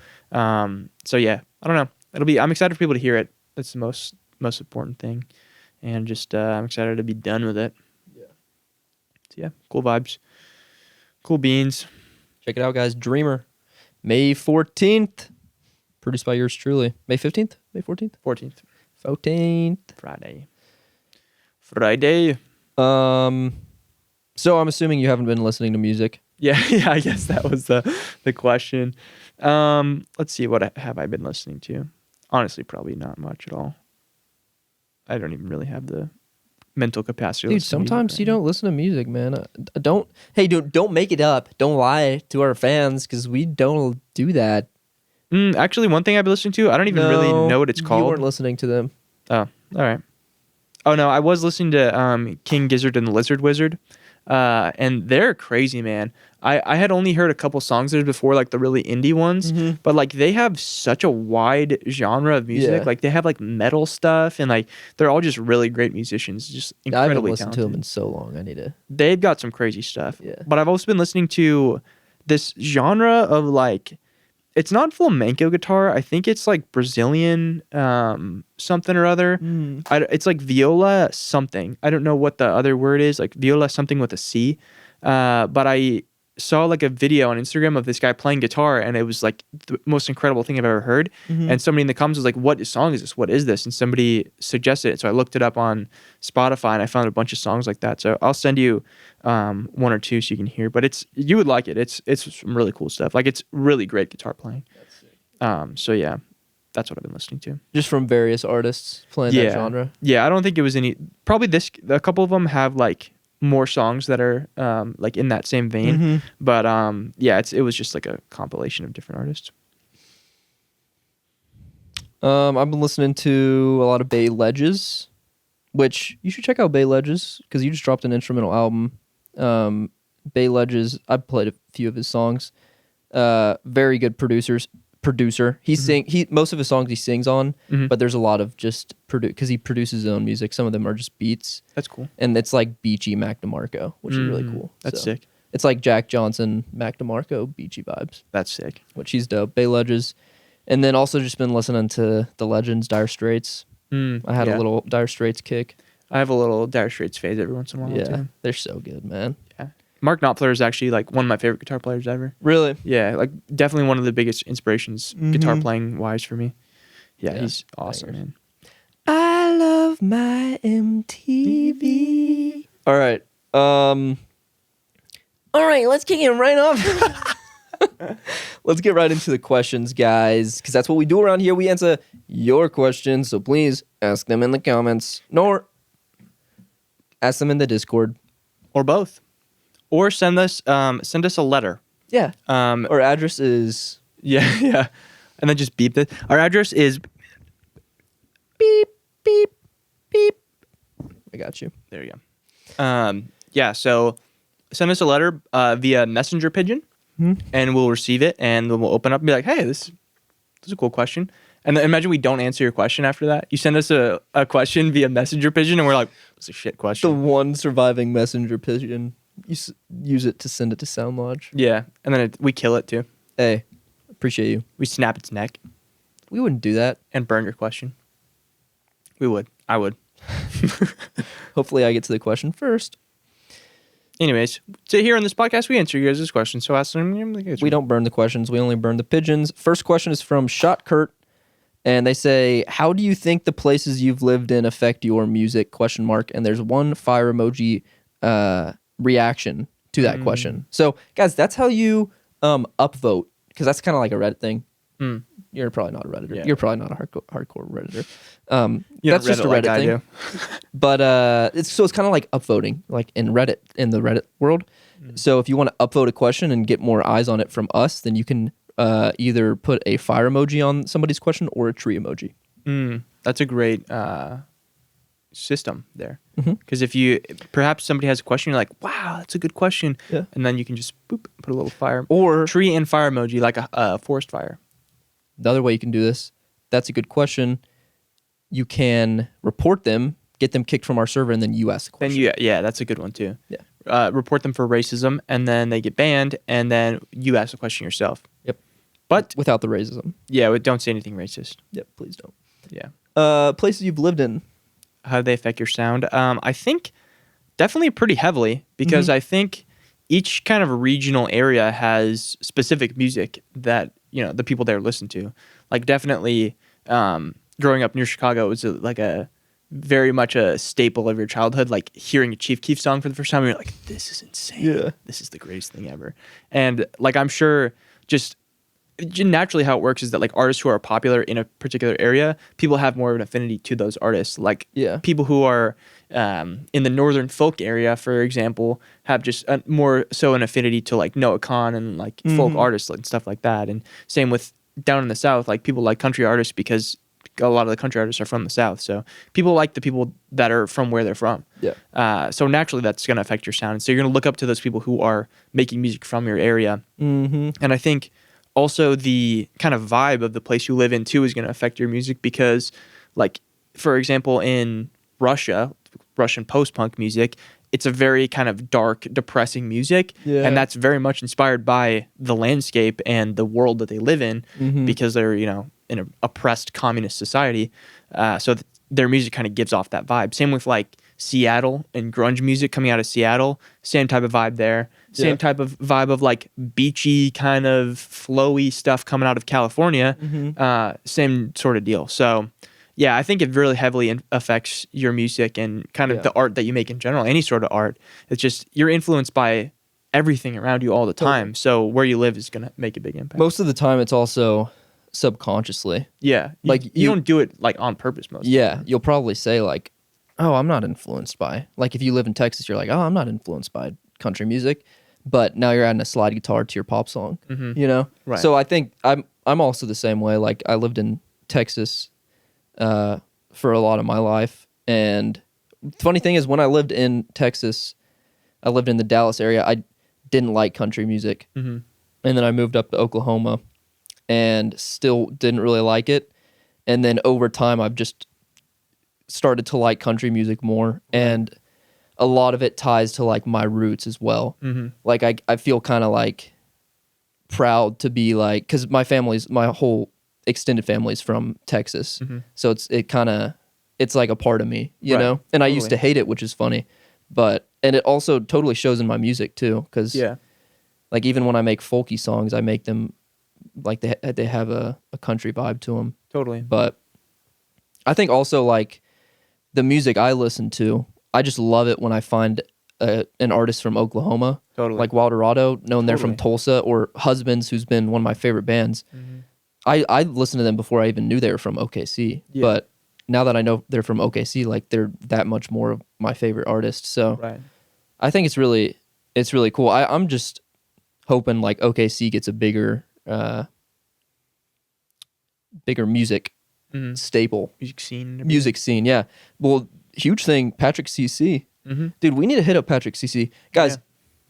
So yeah, I don't know. I'm excited for people to hear it. That's the most important thing. And just I'm excited to be done with it. Yeah. So yeah, cool vibes. Cool beans. Check it out, guys. Dreamer. May 14th. Produced by yours truly. May 15th? May 14th? 14th. 14th. Friday. So I'm assuming you haven't been listening to music. Yeah, I guess that was the question. Let's see, what have I been listening to? Honestly, probably not much at all. I don't even really have the mental capacity. Dude, sometimes you don't listen to music, man. Don't make it up. Don't lie to our fans because we don't do that. Actually, one thing I've been listening to, I don't even really know what it's called. You weren't listening to them. Oh, all right. Oh no, I was listening to King Gizzard and the Lizard Wizard, and they're crazy, man. I had only heard a couple songs there before, like the really indie ones, but like they have such a wide genre of music. Yeah. Like they have like metal stuff, and like they're all just really great musicians, just incredibly I haven't listened talented. to them in so long. I need to. They've got some crazy stuff. Yeah. But I've also been listening to this genre of like, it's not flamenco guitar. I think it's like Brazilian something or other. It's like viola something. I don't know what the other word is. Like viola something with a C. But I saw like a video on Instagram of this guy playing guitar, and it was like the most incredible thing I've ever heard. And somebody in the comments was like, "What song is this? What is this?" And somebody suggested it. So I looked it up on Spotify, and I found a bunch of songs like that. So I'll send you one or two so you can hear. But you would like it. It's some really cool stuff. Like it's really great guitar playing. That's sick. So yeah, that's what I've been listening to. Just from various artists playing that genre. Yeah, I don't think it was any. Probably a couple of them have like more songs that are like in that same vein. But yeah, it was just like a compilation of different artists. I've been listening to a lot of Bay Ledges, which you should check out Bay Ledges because you just dropped an instrumental album. Bay Ledges, I've played a few of his songs. Very good producer. He most of his songs he sings on, but there's a lot of just because he produces his own music. Some of them are just beats. That's cool. And it's like beachy Mac DeMarco, which is really cool. That's sick. It's like Jack Johnson, Mac DeMarco, beachy vibes. That's sick. Which he's dope. Bay Ledges. And then also just been listening to the Legends, Dire Straits. I had a little Dire Straits kick. I have a little Dire Straits phase every once in a while too. They're so good, man. Yeah. Mark Knopfler is actually like one of my favorite guitar players ever. Really? Yeah, like definitely one of the biggest inspirations guitar playing wise for me. Yeah, he's awesome, man. I love my MTV. All right. All right, let's kick it right off. Let's get right into the questions, guys, because that's what we do around here. We answer your questions, so please ask them in the comments, nor ask them in the Discord, or both. Or send us a letter. Yeah. Our address is yeah, and then just beep it. Our address is beep beep beep. I got you. There you go. Yeah. So send us a letter via messenger pigeon, and we'll receive it, and then we'll open up and be like, "Hey, this is a cool question." And then imagine we don't answer your question after that. You send us a question via messenger pigeon, and we're like, "It's a shit question." The one surviving messenger pigeon. You use it to send it to Sound Lodge. Yeah, and then we kill it too. Hey, appreciate you. We snap its neck. We wouldn't do that. And burn your question. We would. I would. Hopefully I get to the question first. Anyways, so here on this podcast, we answer you guys' questions. So ask them. We don't burn the questions. We only burn the pigeons. First question is from shotcurt. And they say, how do you think the places you've lived in affect your music? ? And there's one fire emoji reaction to that question. So, guys, that's how you upvote, because that's kind of like a Reddit thing. You're probably not a Redditor. Yeah. You're probably not a hardcore Redditor. That's just a Reddit thing. But it's kind of like upvoting, like in the Reddit world. So if you want to upvote a question and get more eyes on it from us, then you can either put a fire emoji on somebody's question or a tree emoji. That's a great system there. Because perhaps somebody has a question, you're like, wow, that's a good question. Yeah. And then you can just boop, put a little fire. Or tree and fire emoji, like a forest fire. The other way you can do this, that's a good question. You can report them, get them kicked from our server, and then you ask the question. Yeah, that's a good one too. Yeah. Report them for racism, and then they get banned, and then you ask the question yourself. Yep. But without the racism. Yeah, but don't say anything racist. Yep, please don't. Yeah. Places you've lived in. How do they affect your sound? I think definitely pretty heavily, because I think each kind of regional area has specific music that, the people there listen to. Like definitely growing up near Chicago was like a very much a staple of your childhood, like hearing a Chief Keef song for the first time, you're like, this is insane. Yeah. This is the greatest thing ever. And like, I'm sure just naturally how it works is that like artists who are popular in a particular area, people have more of an affinity to those artists. Like people who are in the northern folk area, for example, have just more so an affinity to like Noah Kahn and like folk artists and stuff like that. And same with down in the South, like people like country artists because a lot of the country artists are from the South. So people like the people that are from where they're from. Yeah. So naturally that's going to affect your sound. So you're going to look up to those people who are making music from your area. And I think also the kind of vibe of the place you live in too is going to affect your music because like, for example, in Russian post-punk music, it's a very kind of dark, depressing music. Yeah. And that's very much inspired by the landscape and the world that they live in because they're, in an oppressed communist society. So their music kind of gives off that vibe. Same with like Seattle and grunge music coming out of Seattle. Same type of vibe there. Same type of vibe of like beachy kind of flowy stuff coming out of California. Same sort of deal. So yeah, I think it really heavily affects your music and kind of the art that you make in general, any sort of art. It's just you're influenced by everything around you all the time. Totally. So where you live is going to make a big impact. Most of the time, it's also subconsciously. Yeah. Like you don't do it like on purpose most of the time. You'll probably say like, oh, I'm not influenced by. Like if you live in Texas, you're like, oh, I'm not influenced by country music. But now you're adding a slide guitar to your pop song, Right. So I think I'm also the same way. Like I lived in Texas for a lot of my life. And funny thing is when I lived in Texas, I lived in the Dallas area. I didn't like country music. And then I moved up to Oklahoma and still didn't really like it. And then over time, I've just started to like country music more. And a lot of it ties to like my roots as well. Like I feel kind of like proud to be like, because my whole extended family's from Texas. So it's like a part of me, you know? And I used to hate it, which is funny. And it also totally shows in my music too. Because like even when I make folky songs, I make them like they have a country vibe to them. Totally. But I think also like the music I listen to, I just love it when I find an artist from Oklahoma. Totally. Like Wilderado, knowing they're from Tulsa, or Husbands, who's been one of my favorite bands. I listened to them before I even knew they were from OKC. But now that I know they're from OKC, like they're that much more of my favorite artist. So I think it's really cool. I'm just hoping like OKC gets a bigger music staple. Music scene, yeah. Well, huge thing, Patrick CC. Dude, we need to hit up Patrick CC. Guys,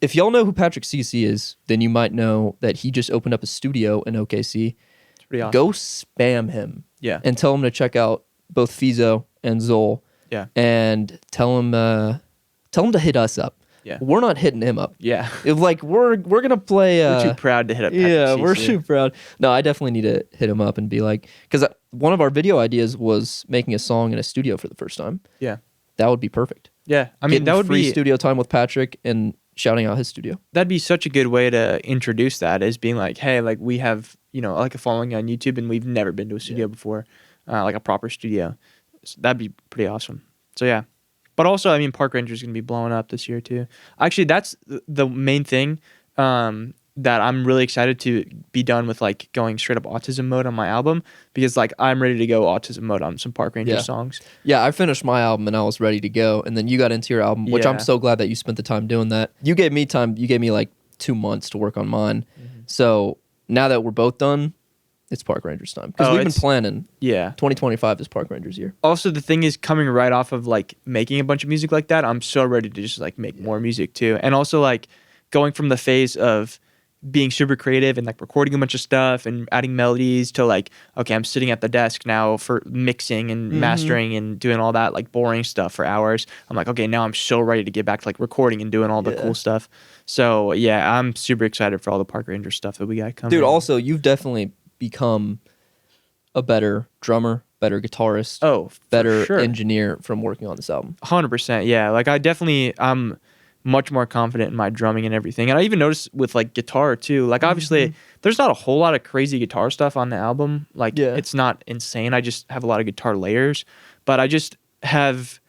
if y'all know who Patrick CC is, then you might know that he just opened up a studio in OKC. It's pretty awesome. Go spam him. Yeah. And tell him to check out both Fizo and Zol. Yeah. And tell him to hit us up. Yeah. We're not hitting him up. Yeah. If like we're gonna play. We're too proud to hit up Patrick CC. We're too proud. No, I definitely need to hit him up and be like, because one of our video ideas was making a song in a studio for the first time. Yeah. That would be perfect. Yeah. I mean, that would free be studio time with Patrick and shouting out his studio. That'd be such a good way to introduce that, is being like, hey, like we have, like a following on YouTube and we've never been to a studio before, like a proper studio. So that'd be pretty awesome. So yeah. But also, I mean, Park Ranger's going to be blowing up this year too. Actually, that's the main thing that I'm really excited to be done with, like going straight up autism mode on my album, because like I'm ready to go autism mode on some Park Ranger songs. Yeah, I finished my album and I was ready to go. And then you got into your album, which I'm so glad that you spent the time doing that. You gave me time. You gave me like 2 months to work on mine. So now that we're both done, it's Park Rangers time. Because we've been planning. Yeah. 2025 is Park Rangers year. Also, the thing is, coming right off of like making a bunch of music like that, I'm so ready to just like make more music too. And also like going from the phase of being super creative and like recording a bunch of stuff and adding melodies to like, okay, I'm sitting at the desk now for mixing and mastering and doing all that like boring stuff for hours. I'm like, okay, now I'm so ready to get back to like recording and doing all the cool stuff. So yeah, I'm super excited for all the Park Ranger stuff that we got coming. Dude, also you've definitely become a better drummer, better guitarist, better engineer from working on this album. 100%. Yeah. Like I definitely, much more confident in my drumming and everything. And I even noticed with like guitar too. Like obviously there's not a whole lot of crazy guitar stuff on the album. Like it's not insane. I just have a lot of guitar layers, but I just have,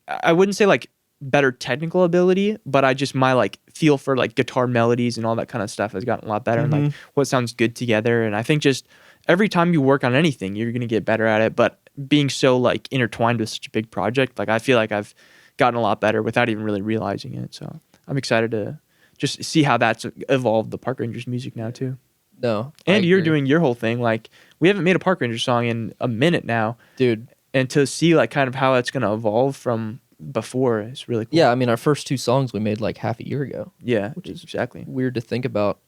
I wouldn't say like better technical ability, but I just, my like feel for like guitar melodies and all that kind of stuff has gotten a lot better and like what sounds good together. And I think just every time you work on anything, you're going to get better at it. But being so like intertwined with such a big project, like I feel like I've gotten a lot better without even really realizing it. So I'm excited to just see how that's evolved the Park Rangers music now too. No. And you're doing your whole thing. Like we haven't made a Park Rangers song in a minute now. Dude. And to see like kind of how it's going to evolve from before is really cool. Yeah, I mean, our first 2 songs we made like half a year ago. Yeah, which is exactly weird to think about.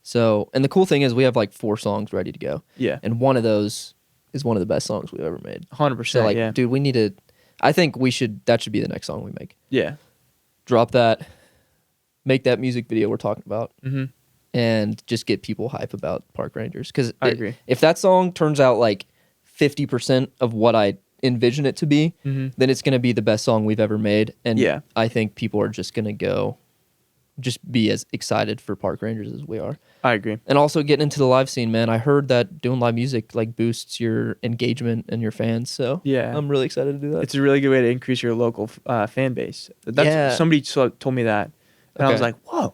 So, and the cool thing is we have like 4 songs ready to go. Yeah. And one of those is one of the best songs we've ever made. 100%. So like, yeah. dude, we need to, I think that should be the next song we make. Yeah. Drop that, make that music video we're talking about, and just get people hype about Park Rangers. Because I agree. If that song turns out like 50% of what I envision it to be, then it's going to be the best song we've ever made. And I think people are just going to just be as excited for Park Rangers as we are. I agree. And also getting into the live scene, man. I heard that doing live music like boosts your engagement and your fans. So yeah, I'm really excited to do that. It's a really good way to increase your local fan base. Somebody told me that, and I was like, whoa,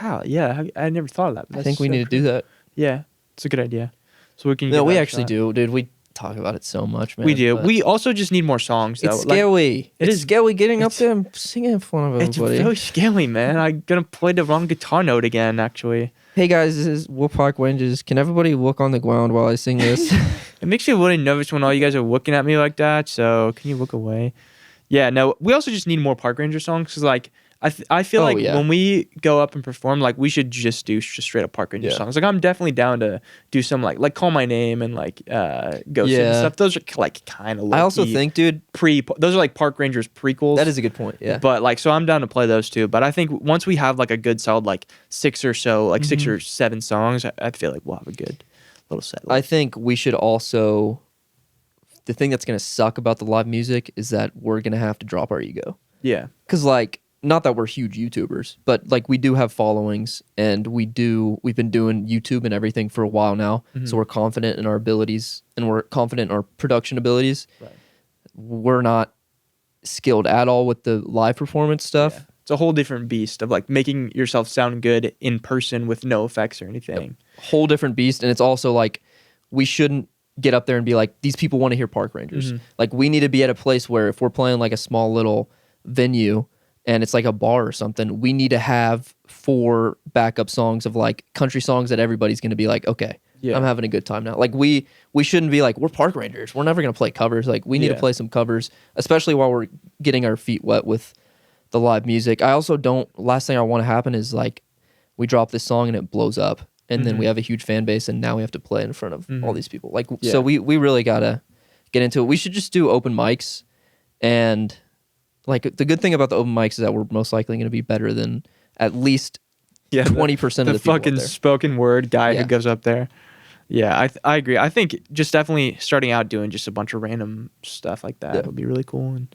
wow, yeah, I never thought of that. I think we need to do that. Yeah, it's a good idea. So we can. No, we actually do, dude. We talk about it so much, man. We do. We also just need more songs, though. It's scary. It's scary getting up there and singing in front of everybody. It's really scary, man. I'm going to play the wrong guitar note again, actually. Hey, guys, this is Will Park Rangers. Can everybody look on the ground while I sing this? It makes me really nervous when all you guys are looking at me like that, so can you look away? Yeah, no, we also just need more Park Ranger songs, because, like, I feel like when we go up and perform, like, we should just do just straight up Park Ranger songs. Like, I'm definitely down to do some, like Call My Name and, like, Ghost and stuff. Those are, like, kind of I also think, dude, those are, like, Park Rangers prequels. That is a good point, yeah. But, like, so I'm down to play those, too. But I think once we have, like, a good solid, like, 6 or 7 songs, I feel like we'll have a good little set. I think we should also... The thing that's going to suck about the live music is that we're going to have to drop our ego. Yeah. Because, like... Not that we're huge YouTubers, but like we do have followings, and we've been doing YouTube and everything for a while now. So we're confident in our abilities, and we're confident in our production abilities. Right. We're not skilled at all with the live performance stuff. Yeah. It's a whole different beast of like making yourself sound good in person with no effects or anything. Whole different beast. And it's also like, we shouldn't get up there and be like, these people want to hear Park Rangers. Like, we need to be at a place where if we're playing like a small little venue and it's like a bar or something, we need to have 4 backup songs of like country songs that everybody's going to be like, okay, I'm having a good time now. Like, we shouldn't be like, we're Park Rangers, we're never going to play covers. Like, we need to play some covers, especially while we're getting our feet wet with the live music. I also last thing I want to happen is like, we drop this song and it blows up, and then we have a huge fan base, and now we have to play in front of all these people. Like, so we really got to get into it. We should just do open mics, and like, the good thing about the open mics is that we're most likely going to be better than at least 20% of the people fucking spoken word guy who goes up there. Yeah, I agree. I think just definitely starting out doing just a bunch of random stuff like that would be really cool, and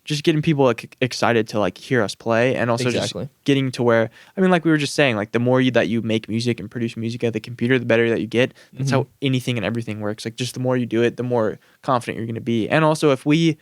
just getting people like excited to like hear us play, and also just getting to where, I mean, like we were just saying, like the more that you make music and produce music at the computer, the better that you get. That's how anything and everything works. Like, just the more you do it, the more confident you're going to be. And also, if we,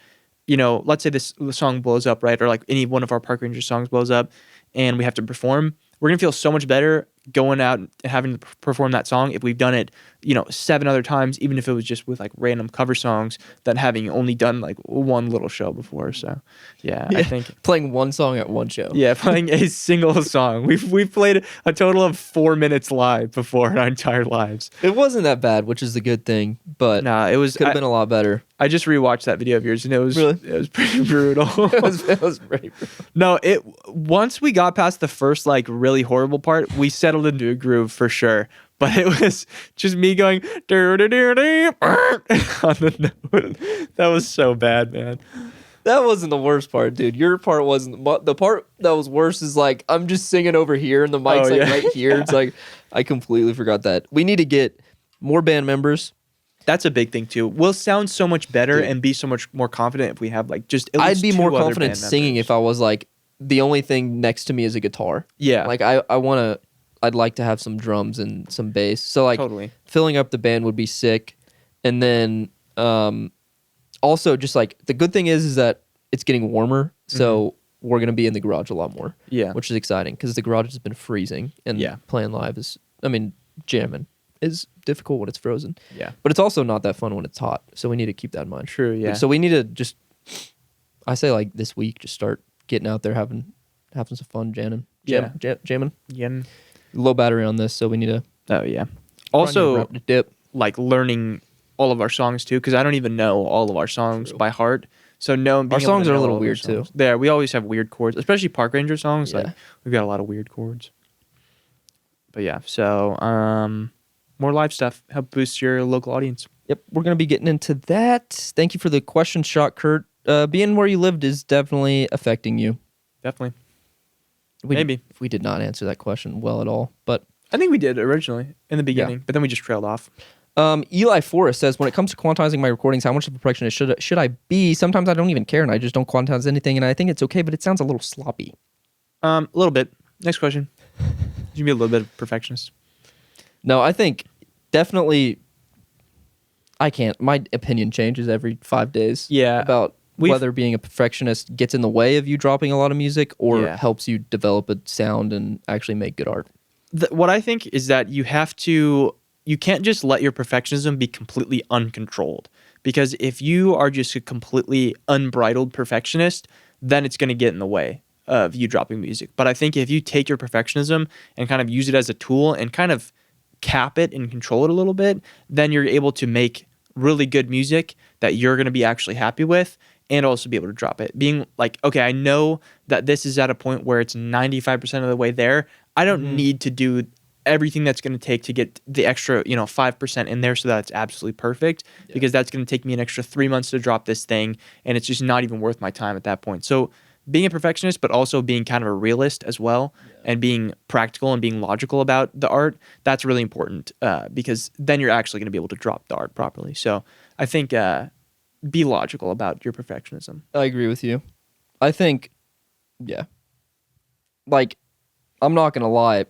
you know, let's say this song blows up, right? Or like any one of our Park Rangers songs blows up and we have to perform, we're going to feel so much better going out and having to perform that song if we've done it, you know, 7 other times, even if it was just with like random cover songs, than having only done like one little show before. So I think playing one song at one show. Yeah, playing a single song. We've played a total of 4 minutes live before in our entire lives. It wasn't that bad, which is the good thing, but it could have been a lot better. I just rewatched that video of yours, and it was pretty brutal. it was pretty brutal. No, once we got past the first like really horrible part, we settled into a groove for sure. But it was just me going on the note. That was so bad, man. That wasn't the worst part, dude. Your part wasn't. The part that was worse is like, I'm just singing over here and the mic's right here. It's like, I completely forgot that. We need to get more band members. That's a big thing too. We'll sound so much better and be so much more confident if we have like just at least I'd be more confident singing if I was like the only thing next to me is a guitar. Yeah. Like I'd like to have some drums and some bass. So like Totally. filling up the band would be sick. And then also just like the good thing is that it's getting warmer. So we're going to be in the garage a lot more. Yeah. Which is exciting because the garage has been freezing and playing live is, jamming is difficult when it's frozen. Yeah. But it's also not that fun when it's hot. So we need to keep that in mind. True, yeah. So we need to just, I say like this week, just start getting out there, having some fun, jamming. Yen. Low battery on this, so we need to. Oh, yeah. Also, dip. like learning all of our songs too, because I don't even know all of our songs by heart. So our songs are a little weird too. Yeah, we always have weird chords, especially Park Ranger songs. Yeah. Like we've got a lot of weird chords. But yeah, so more live stuff help boost your local audience. Yep, we're gonna be getting into that. Thank you for the question, shotcurt. Being where you lived is definitely affecting you. Definitely. Maybe we did not answer that question well at all, but I think we did originally in the beginning, but then we just trailed off. Eli Forest says, when it comes to quantizing my recordings, how much of a perfectionist should I be? Sometimes I don't even care and I just don't quantize anything, and I think it's okay, but it sounds a little sloppy. A little bit. Next question. You be a little bit of perfectionist. No, I think definitely I can't. My opinion changes every 5 days. Yeah. About whether being a perfectionist gets in the way of you dropping a lot of music or helps you develop a sound and actually make good art. What I think is that you can't just let your perfectionism be completely uncontrolled, because if you are just a completely unbridled perfectionist, then it's going to get in the way of you dropping music. But I think if you take your perfectionism and kind of use it as a tool and kind of cap it and control it a little bit, then you're able to make really good music that you're going to be actually happy with and also be able to drop it. Being like, okay, I know that this is at a point where it's 95% of the way there. I don't need to do everything that's going to take to get the extra, 5% in there so that it's absolutely perfect, because that's going to take me an extra 3 months to drop this thing, and it's just not even worth my time at that point. So being a perfectionist, but also being kind of a realist as well, and being practical and being logical about the art, that's really important, because then you're actually going to be able to drop the art properly. So I think be logical about your perfectionism. I agree with you. I think, like, I'm not going to lie.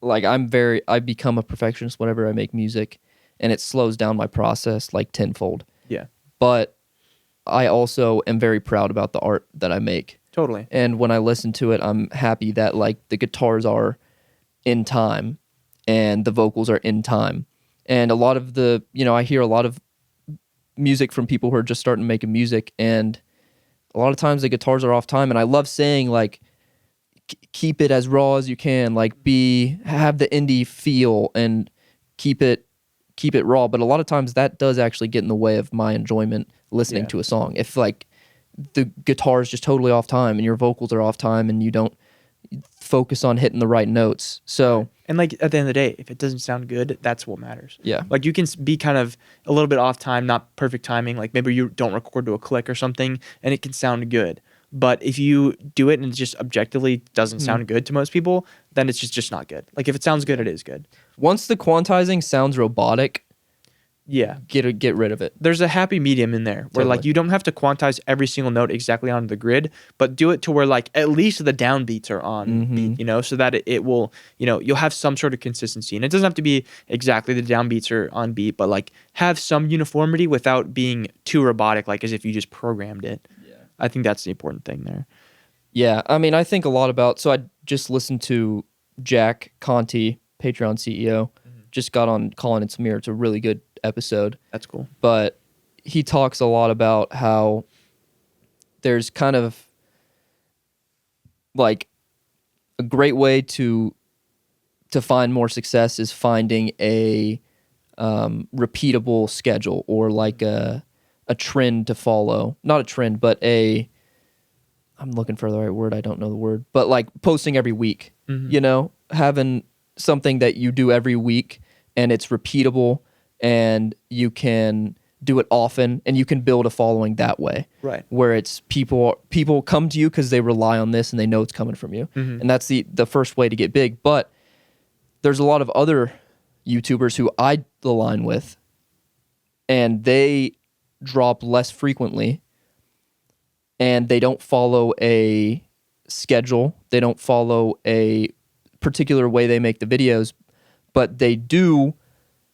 Like, I become a perfectionist whenever I make music, and it slows down my process like tenfold. Yeah. But I also am very proud about the art that I make. Totally. And when I listen to it, I'm happy that like the guitars are in time and the vocals are in time. And a lot of I hear a lot of music from people who are just starting making music, and a lot of times the guitars are off time, and I love saying like, keep it as raw as you can, like have the indie feel and keep it raw. But a lot of times that does actually get in the way of my enjoyment listening to a song. If like the guitar is just totally off time and your vocals are off time and you don't focus on hitting the right notes. So, and like at the end of the day, if it doesn't sound good, that's what matters. Yeah. Like you can be kind of a little bit off time, not perfect timing. Like maybe you don't record to a click or something and it can sound good. But if you do it and it just objectively doesn't sound good to most people, then it's just not good. Like if it sounds good, it is good. Once the quantizing sounds robotic, get rid of it. There's a happy medium in there where like you don't have to quantize every single note exactly on the grid, but do it to where like at least the downbeats are on beat, so that it will, you'll have some sort of consistency. And it doesn't have to be exactly the downbeats are on beat, but like have some uniformity without being too robotic, like as if you just programmed it. I think that's the important thing there. Yeah, I mean, I think a lot about... So I just listened to Jack Conti, Patreon CEO, just got on Colin and Samir. It's a really good episode. That's cool. But he talks a lot about how there's kind of like a great way to find more success is finding a repeatable schedule, or like a trend to follow. Not a trend, but I'm looking for the right word. I don't know the word. But like posting every week, having something that you do every week and it's repeatable and you can do it often and you can build a following that way. Right. Where it's people come to you because they rely on this and they know it's coming from you. And that's the first way to get big. But there's a lot of other YouTubers who I align with, and they drop less frequently, and they don't follow a schedule. They don't follow a particular way they make the videos, but they do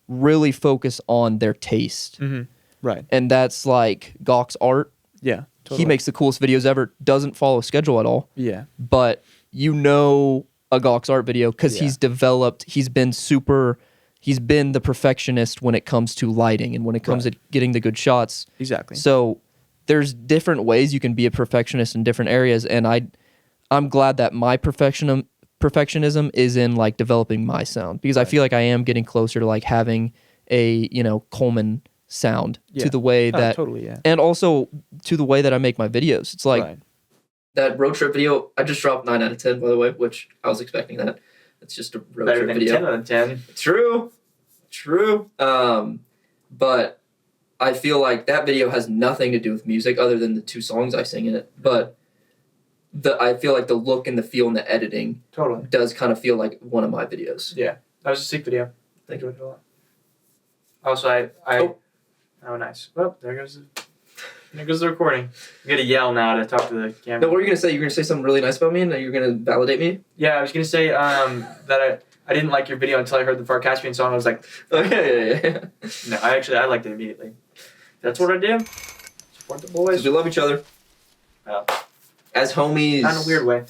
really focus on their taste. Mm-hmm. Right. And that's like Gawk's art. Yeah. Totally. He makes the coolest videos ever, doesn't follow a schedule at all. Yeah. But you know a Gawk's art video because he's been the perfectionist when it comes to lighting and when it comes to getting the good shots. Exactly. So there's different ways you can be a perfectionist in different areas, and I'm glad that my perfectionism is in like developing my sound, because I feel like I am getting closer to like having a, Coleman sound to the way that totally, yeah. and also to the way that I make my videos. It's like that road trip video, I just dropped 9 out of 10, by the way, which I was expecting that. It's just a road Better trip than video. 10 out of 10. True. But I feel like that video has nothing to do with music other than the 2 songs I sing in it. But I feel like the look and the feel and the editing does kind of feel like one of my videos. Yeah. That was a sick video. Thank you. Also, oh, nice. Well, there goes the recording. I'm going to yell now to talk to the camera. No, what are you going to say? You're going to say something really nice about me and you're going to validate me? Yeah, I was going to say that I didn't like your video until I heard the Far Caspian song. I was like, okay, yeah. No, I liked it immediately. That's what I do. Support the boys. We love each other. Well, as homies. not in a weird way.